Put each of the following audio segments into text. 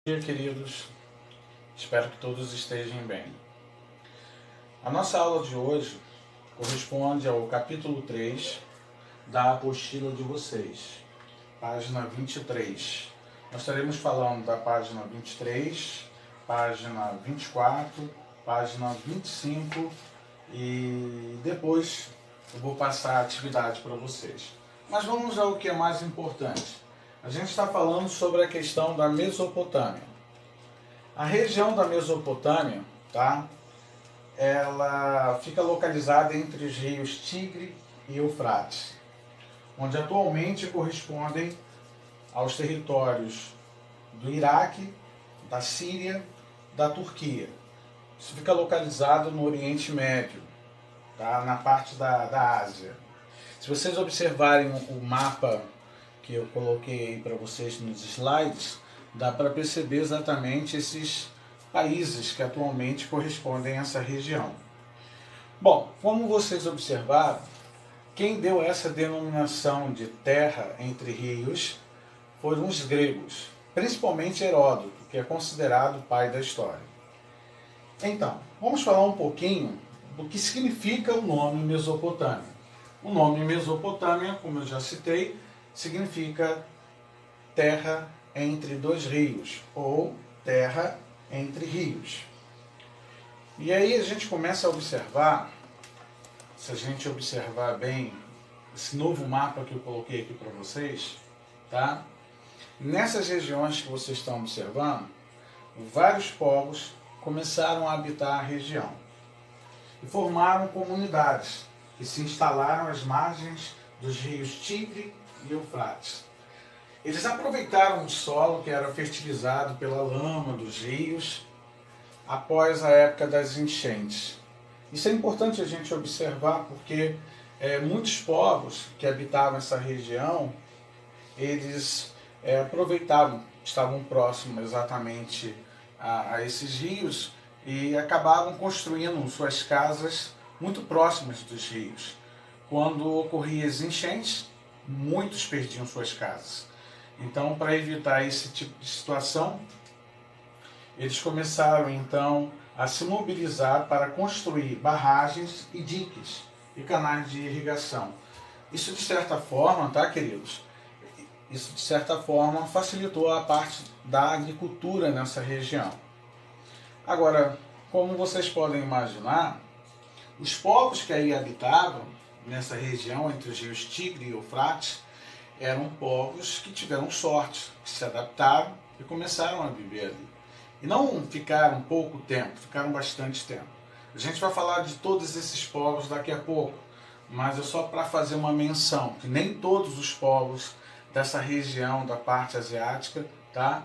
Bom dia, queridos. Espero que todos estejam bem. A nossa aula de hoje corresponde ao capítulo 3 da apostila de vocês, página 23. Nós estaremos falando da página 23, página 24, página 25 e depois eu vou passar a atividade para vocês. Mas vamos ao que é mais importante. A gente está falando sobre a questão da Mesopotâmia. A região da Mesopotâmia, tá? Ela fica localizada entre os rios Tigre e Eufrates, onde atualmente correspondem aos territórios do Iraque, da Síria, da Turquia. Isso fica localizado no Oriente Médio, tá? Na parte da Ásia. Se vocês observarem o mapa que eu coloquei aí para vocês nos slides, dá para perceber exatamente esses países que atualmente correspondem a essa região. Bom, como vocês observaram, quem deu essa denominação de terra entre rios foram os gregos, principalmente Heródoto, que é considerado o pai da história. Então, vamos falar um pouquinho do que significa o nome Mesopotâmia. O nome Mesopotâmia, como eu já citei, significa terra entre dois rios, ou terra entre rios. E aí a gente começa a observar, se a gente observar bem esse novo mapa que eu coloquei aqui para vocês, tá? Nessas regiões que vocês estão observando, vários povos começaram a habitar a região e formaram comunidades que se instalaram às margens dos rios Tigre e Eufrates. Eles aproveitaram o solo que era fertilizado pela lama dos rios após a época das enchentes. Isso é importante a gente observar porque muitos povos que habitavam essa região, eles aproveitavam, estavam próximos exatamente a esses rios e acabavam construindo suas casas muito próximas dos rios. Quando ocorriam as enchentes, muitos perdiam suas casas. Então, para evitar esse tipo de situação, eles começaram então a se mobilizar para construir barragens e diques e canais de irrigação. Isso de certa forma, tá, queridos? Isso de certa forma facilitou a parte da agricultura nessa região. Agora, como vocês podem imaginar, os povos que aí habitavam nessa região entre os rios Tigre e Eufrates eram povos que tiveram sorte, que se adaptaram e começaram a viver ali. E não ficaram pouco tempo, ficaram bastante tempo. A gente vai falar de todos esses povos daqui a pouco, mas é só para fazer uma menção, que nem todos os povos dessa região da parte asiática, tá,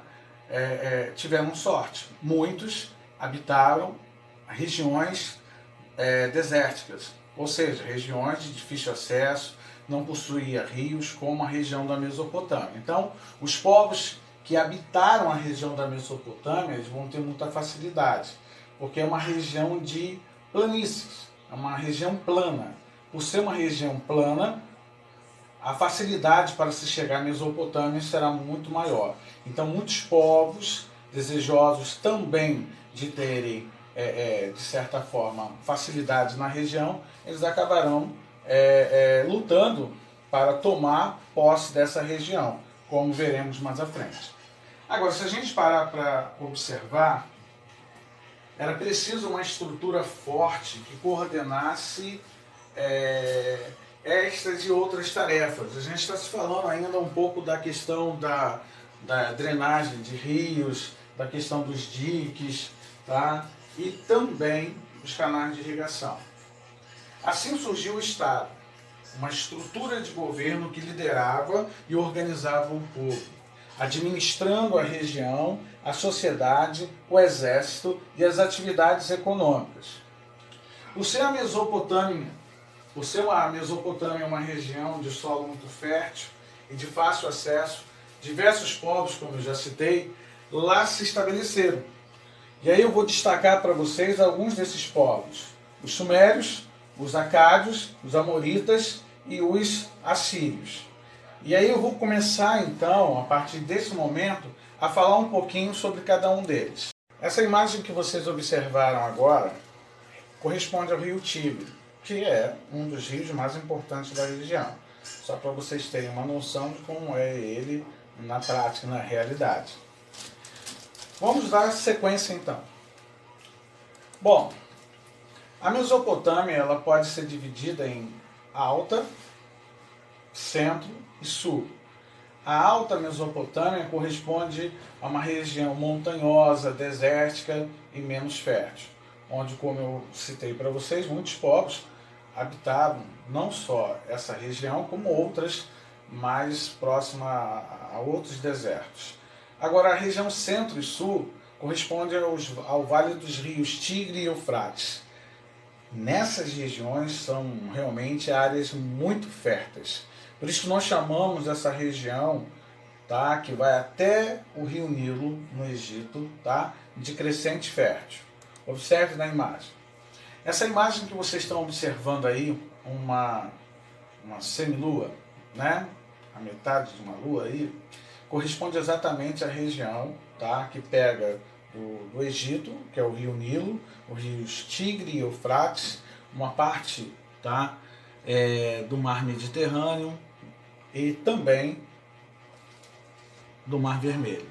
tiveram sorte. Muitos habitaram regiões desérticas, ou seja, regiões de difícil acesso, não possuía rios como a região da Mesopotâmia. Então, os povos que habitaram a região da Mesopotâmia, eles vão ter muita facilidade, porque é uma região de planícies, é uma região plana. Por ser uma região plana, a facilidade para se chegar à Mesopotâmia será muito maior. Então, muitos povos desejosos também de terem, de certa forma, facilidade na região, eles acabarão lutando para tomar posse dessa região, como veremos mais à frente. Agora, se a gente parar para observar, era preciso uma estrutura forte que coordenasse estas e outras tarefas. A gente está se falando ainda um pouco da questão da drenagem de rios, da questão dos diques, tá? E também os canais de irrigação. Assim surgiu o Estado, uma estrutura de governo que liderava e organizava o povo, administrando a região, a sociedade, o exército e as atividades econômicas. Por ser a Mesopotâmia uma região de solo muito fértil e de fácil acesso, diversos povos, como eu já citei, lá se estabeleceram. E aí eu vou destacar para vocês alguns desses povos: os sumérios, os acádios, os amoritas e os assírios. E aí eu vou começar então, a partir desse momento, a falar um pouquinho sobre cada um deles. Essa imagem que vocês observaram agora corresponde ao rio Tigre, que é um dos rios mais importantes da região. Só para vocês terem uma noção de como é ele na prática, na realidade. Vamos dar sequência então. Bom, a Mesopotâmia ela pode ser dividida em Alta, Centro e Sul. A Alta Mesopotâmia corresponde a uma região montanhosa, desértica e menos fértil, onde, como eu citei para vocês, muitos povos habitavam não só essa região, como outras mais próximas a outros desertos. Agora, a região Centro e Sul corresponde ao Vale dos Rios Tigre e Eufrates. Nessas regiões são realmente áreas muito férteis. Por isso que nós chamamos essa região, tá, que vai até o rio Nilo, no Egito, tá, de crescente fértil. Observe na imagem. Essa imagem que vocês estão observando aí, uma semilua, né, a metade de uma lua aí, corresponde exatamente à região, tá, que pega do Egito, que é o rio Nilo, os rios Tigre e Eufrates, uma parte, tá, do mar Mediterrâneo e também do Mar Vermelho.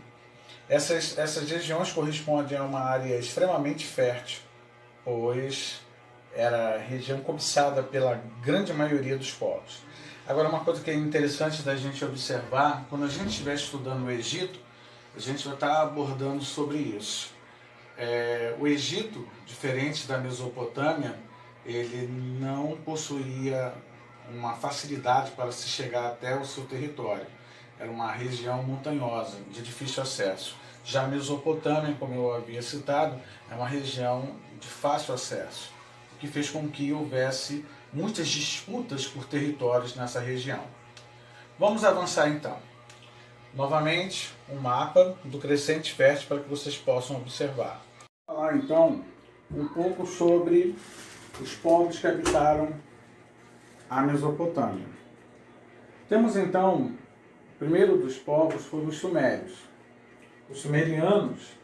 Essas regiões correspondem a uma área extremamente fértil, pois era a região cobiçada pela grande maioria dos povos. Agora, uma coisa que é interessante da gente observar, quando a gente estiver estudando o Egito, a gente vai estar abordando sobre isso. O Egito, diferente da Mesopotâmia, ele não possuía uma facilidade para se chegar até o seu território. Era uma região montanhosa, de difícil acesso. Já a Mesopotâmia, como eu havia citado, é uma região de fácil acesso, o que fez com que houvesse muitas disputas por territórios nessa região. Vamos avançar então. Novamente, um mapa do crescente fértil para que vocês possam observar. Vou falar então um pouco sobre os povos que habitaram a Mesopotâmia. Temos então, o primeiro dos povos foram os sumérios. Os sumerianos,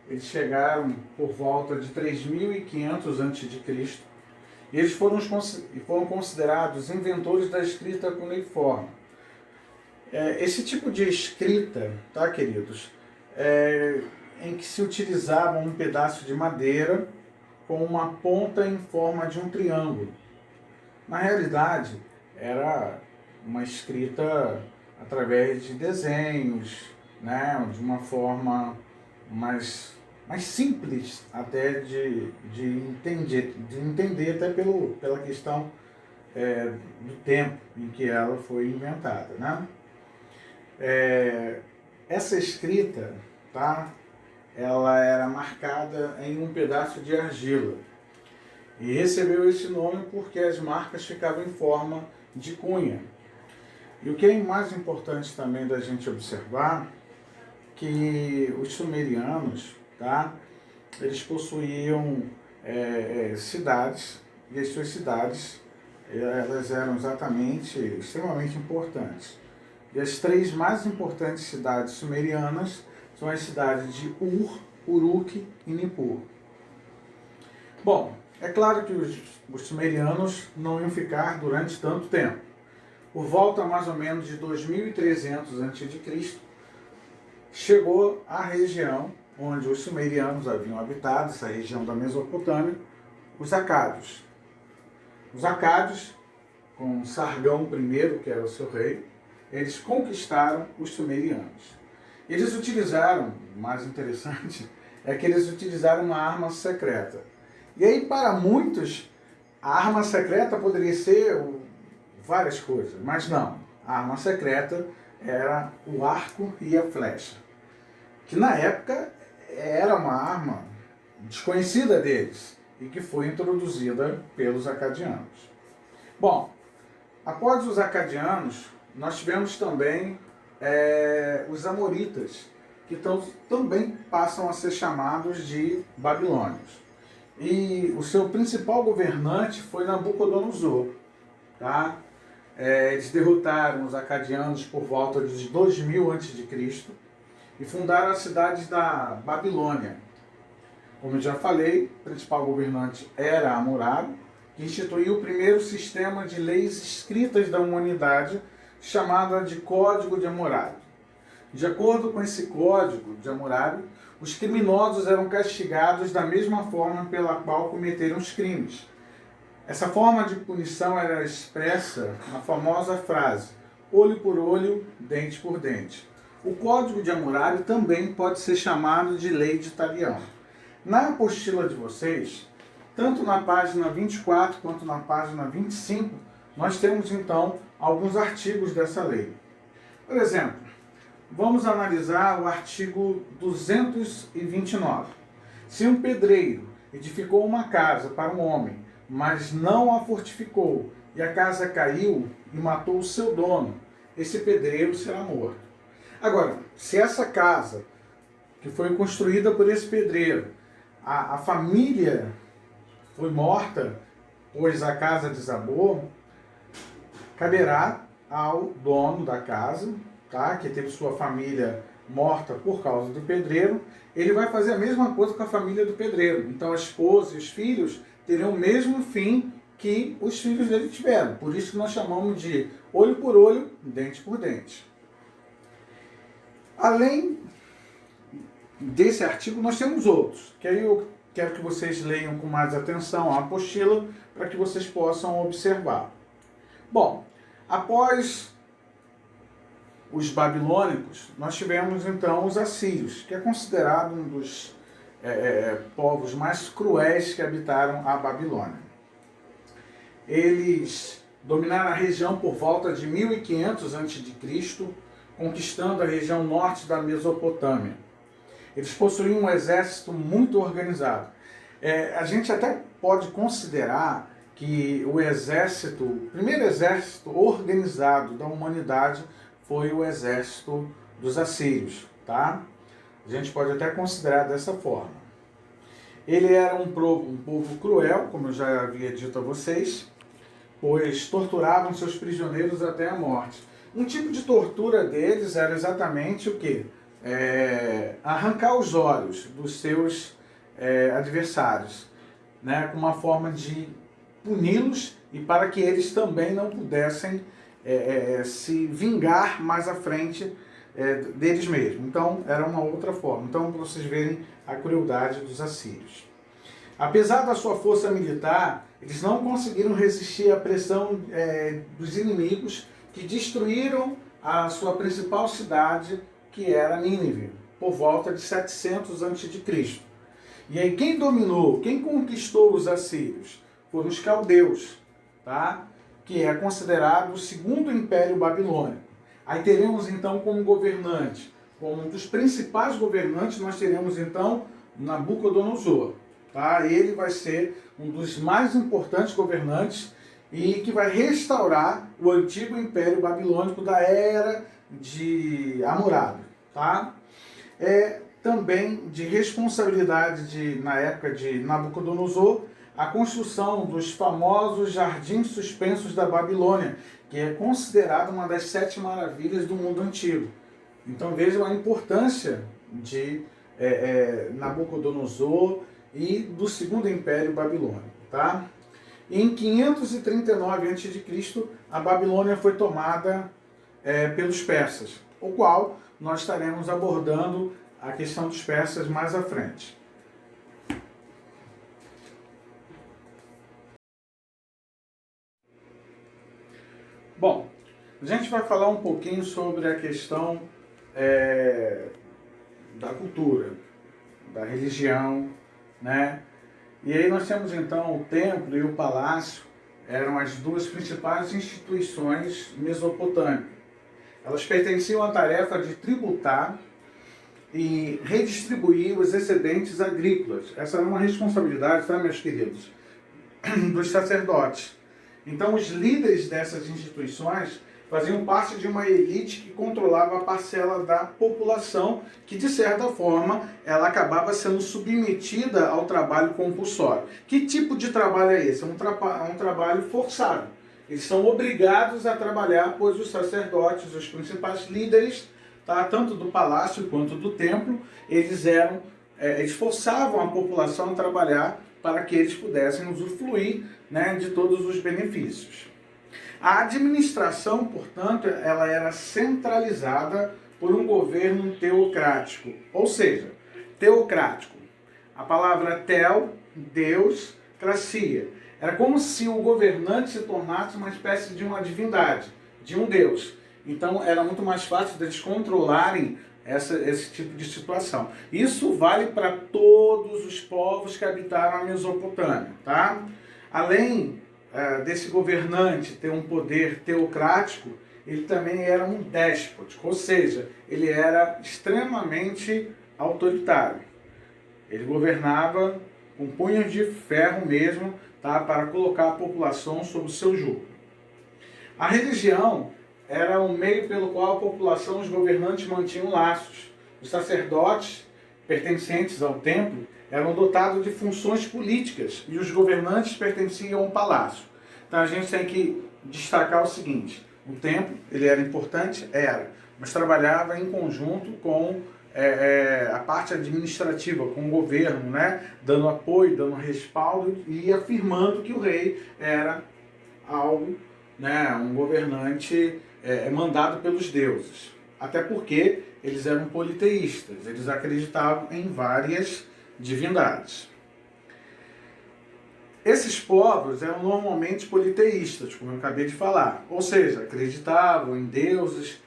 eles chegaram por volta de 3.500 a.C. e eles foram considerados inventores da escrita cuneiforme. Esse tipo de escrita, tá, queridos, em que se utilizava um pedaço de madeira com uma ponta em forma de um triângulo. Na realidade, era uma escrita através de desenhos, né, de uma forma mais simples até de entender até pela questão do tempo em que ela foi inventada, né? Essa escrita, tá, ela era marcada em um pedaço de argila e recebeu esse nome porque as marcas ficavam em forma de cunha. E o que é mais importante também da gente observar, que os sumerianos, tá, eles possuíam cidades, e as suas cidades elas eram extremamente importantes. E as três mais importantes cidades sumerianas são as cidades de Ur, Uruk e Nippur. Bom, é claro que os sumerianos não iam ficar durante tanto tempo. Por volta mais ou menos de 2300 a.C., chegou a região onde os sumerianos haviam habitado, essa região da Mesopotâmia, os acádios. Os acádios, com Sargão I, que era o seu rei, eles conquistaram os sumerianos. Eles utilizaram, o mais interessante, é que eles utilizaram uma arma secreta. E aí, para muitos, a arma secreta poderia ser várias coisas, mas não. A arma secreta era o arco e a flecha, que na época era uma arma desconhecida deles e que foi introduzida pelos acadianos. Bom, após os acadianos, nós tivemos também os amoritas, que também passam a ser chamados de babilônios. E o seu principal governante foi Nabucodonosor. Tá? Eles derrotaram os acadianos por volta de 2000 a.C. e fundaram a cidade da Babilônia. Como eu já falei, o principal governante era Hammurabi, que instituiu o primeiro sistema de leis escritas da humanidade, chamada de Código de Hammurabi. De acordo com esse Código de Hammurabi, os criminosos eram castigados da mesma forma pela qual cometeram os crimes. Essa forma de punição era expressa na famosa frase: olho por olho, dente por dente. O Código de Hammurabi também pode ser chamado de Lei de Talião. Na apostila de vocês, tanto na página 24 quanto na página 25, nós temos então alguns artigos dessa lei. Por exemplo, vamos analisar o artigo 229. Se um pedreiro edificou uma casa para um homem, mas não a fortificou, e a casa caiu e matou o seu dono, esse pedreiro será morto. Agora, se essa casa, que foi construída por esse pedreiro, a família foi morta, pois a casa desabou, caberá ao dono da casa, tá, que teve sua família morta por causa do pedreiro, ele vai fazer a mesma coisa com a família do pedreiro. Então a esposa e os filhos terão o mesmo fim que os filhos dele tiveram. Por isso que nós chamamos de olho por olho, dente por dente. Além desse artigo, nós temos outros, que aí eu quero que vocês leiam com mais atenção a apostila, para que vocês possam observar. Bom, após os babilônicos, nós tivemos então os assírios, que é considerado um dos povos mais cruéis que habitaram a Babilônia. Eles dominaram a região por volta de 1500 a.C., conquistando a região norte da Mesopotâmia. Eles possuíam um exército muito organizado. A gente até pode considerar que o primeiro exército organizado da humanidade foi o exército dos assírios, tá? A gente pode até considerar dessa forma. Ele era um povo cruel, como eu já havia dito a vocês, pois torturavam seus prisioneiros até a morte. Um tipo de tortura deles era exatamente o quê? Arrancar os olhos dos seus adversários, né? Com uma forma de puni-los e para que eles também não pudessem se vingar mais à frente deles mesmos. Então, era uma outra forma. Então, para vocês verem a crueldade dos assírios. Apesar da sua força militar, eles não conseguiram resistir à pressão dos inimigos, que destruíram a sua principal cidade, que era Nínive, por volta de 700 a.C. E aí quem conquistou os assírios? Foram os caldeus, tá? Que é considerado o segundo império babilônico. Aí teremos então como governante, como um dos principais governantes, nós teremos então Nabucodonosor. Tá? Ele vai ser um dos mais importantes governantes e que vai restaurar o antigo império babilônico da era de Hammurabi. Tá? Também de responsabilidade na época de Nabucodonosor, a construção dos famosos jardins suspensos da Babilônia, que é considerado uma das 7 maravilhas do mundo antigo. Então vejam a importância de Nabucodonosor e do segundo império babilônico. Tá? Em 539 a.C., a Babilônia foi tomada pelos persas, o qual nós estaremos abordando a questão dos persas mais à frente. Bom, a gente vai falar um pouquinho sobre a questão da cultura, da religião, né? E aí nós temos então o templo e o palácio, eram as duas principais instituições mesopotâmicas. Elas pertenciam à tarefa de tributar e redistribuir os excedentes agrícolas. Essa era uma responsabilidade, tá, meus queridos, dos sacerdotes. Então os líderes dessas instituições faziam parte de uma elite que controlava a parcela da população que, de certa forma, ela acabava sendo submetida ao trabalho compulsório. Que tipo de trabalho é esse? É um trabalho forçado. Eles são obrigados a trabalhar, pois os sacerdotes, os principais líderes, tá? Tanto do palácio quanto do templo, eles forçavam a população a trabalhar para que eles pudessem usufruir, né, de todos os benefícios. A administração, portanto, ela era centralizada por um governo teocrático, ou seja, teocrático. A palavra tel, Deus, cracia. Era como se o governante se tornasse uma espécie de uma divindade, de um Deus. Então era muito mais fácil deles controlarem esse tipo de situação. Isso vale para todos os povos que habitaram a Mesopotâmia, tá? Além desse governante ter um poder teocrático, ele também era um déspota, ou seja, ele era extremamente autoritário. Ele governava com punhos de ferro mesmo, tá, para colocar a população sob o seu jugo. A religião era o meio pelo qual a população e os governantes mantinham laços. Os sacerdotes, pertencentes ao templo, eram dotados de funções políticas e os governantes pertenciam ao palácio. Então a gente tem que destacar o seguinte: o templo, ele era importante? Era, mas trabalhava em conjunto com a parte administrativa, com o governo, né? Dando apoio, dando respaldo e afirmando que o rei era algo, né? Um governante mandado pelos deuses. Até porque eles eram politeístas, eles acreditavam em várias divindades. Esses povos eram normalmente politeístas, como eu acabei de falar, ou seja, acreditavam em deuses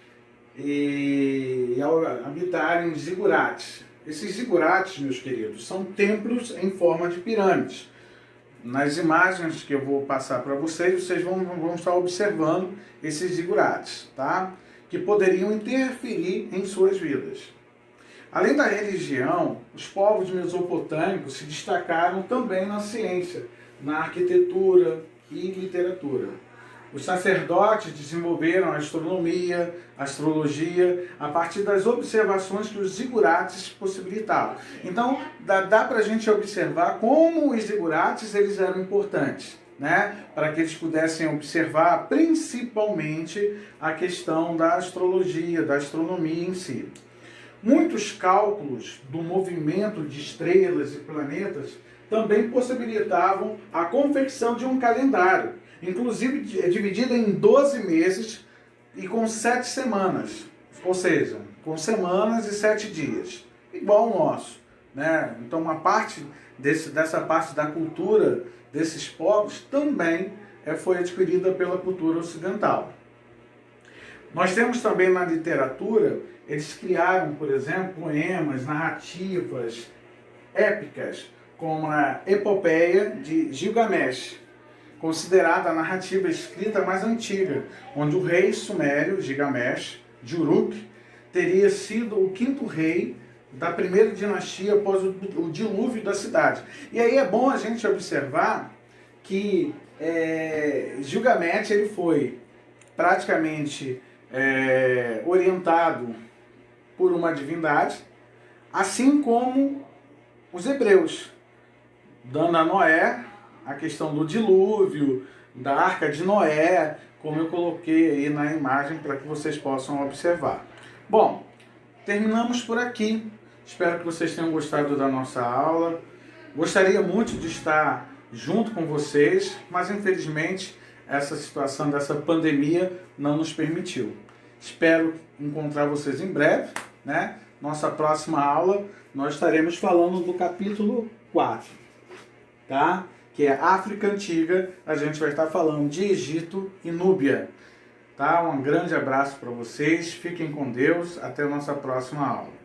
e ao habitarem zigurates. Esses zigurates, meus queridos, são templos em forma de pirâmides. Nas imagens que eu vou passar para vocês vão estar observando esses zigurates, tá? Que poderiam interferir em suas vidas. Além da religião, os povos mesopotâmicos se destacaram também na ciência, na arquitetura e literatura. Os sacerdotes desenvolveram a astronomia, a astrologia, a partir das observações que os zigurates possibilitavam. Então, dá para a gente observar como os zigurates eles eram importantes, né? Para que eles pudessem observar principalmente a questão da astrologia, da astronomia em si. Muitos cálculos do movimento de estrelas e planetas também possibilitavam a confecção de um calendário, inclusive dividido em 12 meses e com 7 semanas, ou seja, com semanas e 7 dias, igual ao nosso, né? Então uma parte dessa parte da cultura desses povos também foi adquirida pela cultura ocidental. Nós temos também na literatura, eles criaram, por exemplo, poemas, narrativas épicas, como a Epopeia de Gilgamesh, considerada a narrativa escrita mais antiga, onde o rei sumério, Gilgamesh, de Uruk, teria sido o 5º rei da primeira dinastia após o dilúvio da cidade. E aí é bom a gente observar que Gilgamesh ele foi praticamente orientado por uma divindade, assim como os hebreus, dando a Noé a questão do dilúvio, da Arca de Noé, como eu coloquei aí na imagem para que vocês possam observar. Bom, terminamos por aqui. Espero que vocês tenham gostado da nossa aula. Gostaria muito de estar junto com vocês, mas infelizmente essa situação dessa pandemia não nos permitiu. Espero encontrar vocês em breve, né? Nossa próxima aula nós estaremos falando do capítulo 4, tá? Que é África Antiga. A gente vai estar falando de Egito e Núbia, tá? Um grande abraço para vocês, fiquem com Deus, até a nossa próxima aula.